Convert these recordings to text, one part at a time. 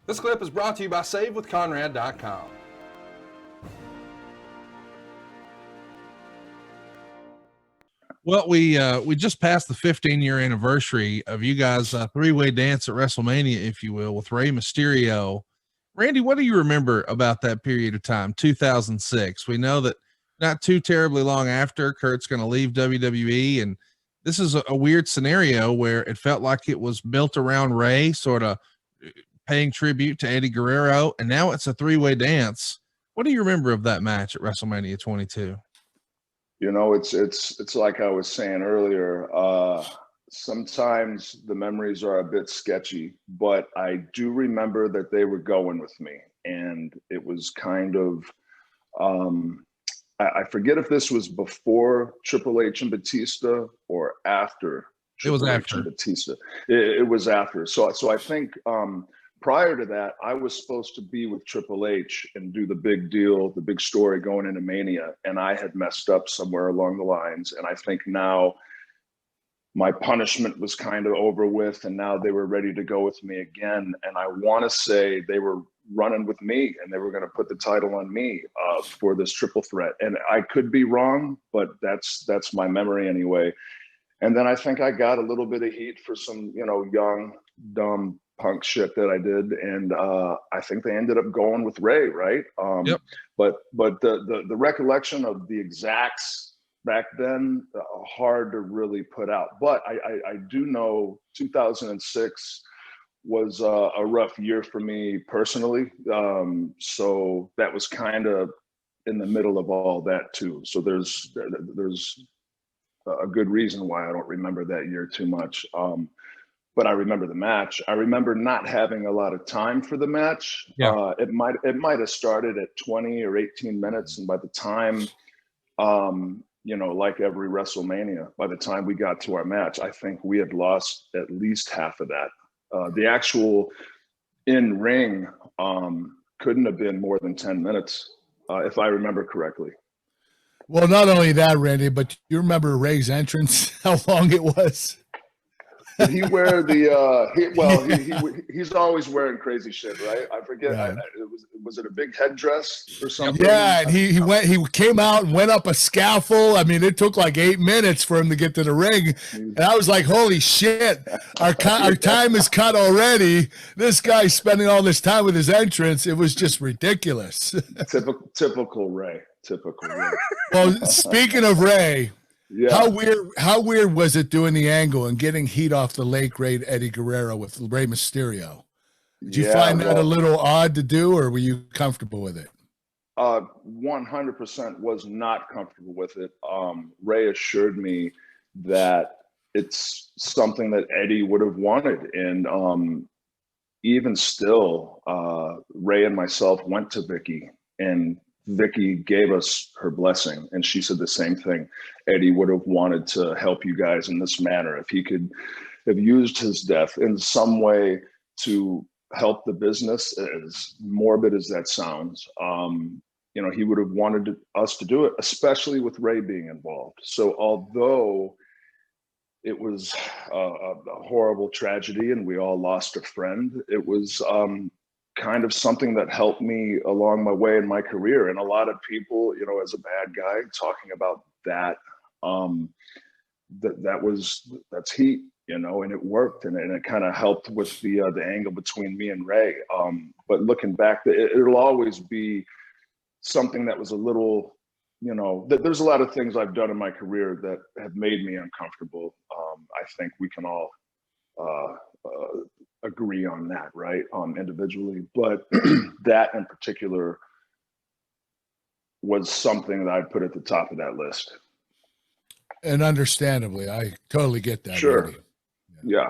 This clip is brought to you by SaveWithConrad.com. Well, we just passed the 15-year anniversary of you guys' three-way dance at WrestleMania, if you will, with Rey Mysterio. Randy, what do you remember about that period of time, 2006? We know that not too terribly long after, Kurt's going to leave WWE, and this is a weird scenario where it felt like it was built around Rey, sort of paying tribute to Eddie Guerrero, and now it's a three-way dance. What do you remember of that match at WrestleMania 22? You know, it's like I was saying earlier, sometimes the memories are a bit sketchy, but I do remember that they were going with me, and it was kind of, I forget if this was before Triple H and Batista or after Triple H and Batista. It was after. So I think prior to that, I was supposed to be with Triple H and do the big deal, the big story going into Mania, and I had messed up somewhere along the lines. And I think now my punishment was kind of over with, and now they were ready to go with me again. And I want to say they were running with me, and they were going to put the title on me for this triple threat. And I could be wrong, but that's my memory anyway. And then I think I got a little bit of heat for some, young, dumb punk shit that I did, and I think they ended up going with Rey, right? Yep. But the recollection of the exacts back then, hard to really put out. But I do know 2006 was a rough year for me personally. So that was kind of in the middle of all that too. So there's a good reason why I don't remember that year too much. But I remember the match. I remember not having a lot of time for the match. Yeah. It might have started at 20 or 18 minutes. And by the time, like every WrestleMania, by the time we got to our match, I think we had lost at least half of that. The actual in-ring couldn't have been more than 10 minutes, if I remember correctly. Well, not only that, Randy, but you remember Rey's entrance, how long it was? Did he wear he's always wearing crazy shit, right? I forget. Yeah. Was it a big headdress or something? Yeah, and he came out and went up a scaffold. I mean, it took like 8 minutes for him to get to the ring, and I was like, "Holy shit, our time is cut already." This guy's spending all this time with his entrance. It was just ridiculous. Typical Rey. Typical Rey. Well, speaking of Rey. Yeah. How weird was it doing the angle and getting heat off the late great Eddie Guerrero with Rey Mysterio? Did you find that a little odd to do, or were you comfortable with it? 100% was not comfortable with it. Rey assured me that it's something that Eddie would have wanted. And even still, Rey and myself went to Vicky, and Vicky gave us her blessing, and she said the same thing. Eddie would have wanted to help you guys in this manner. If he could have used his death in some way to help the business, as morbid as that sounds, he would have wanted us to do it, especially with Rey being involved. So although it was a horrible tragedy and we all lost a friend, it was kind of something that helped me along my way in my career. And a lot of people, as a bad guy, talking about that, that's heat, and it worked, and it kind of helped with the angle between me and Rey. But looking back, it'll always be something that was a little, there's a lot of things I've done in my career that have made me uncomfortable. I think we can all agree on that, right? Individually, but that in particular was something that I'd put at the top of that list. And understandably, I totally get that. Sure. Randy. Yeah.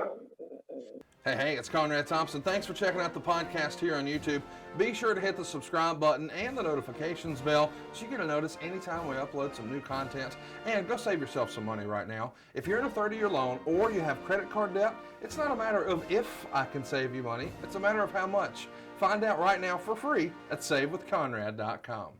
Hey, it's Conrad Thompson. Thanks for checking out the podcast here on YouTube. Be sure to hit the subscribe button and the notifications bell so you get a notice anytime we upload some new content. And go save yourself some money right now. If you're in a 30-year loan or you have credit card debt, it's not a matter of if I can save you money. It's a matter of how much. Find out right now for free at SaveWithConrad.com.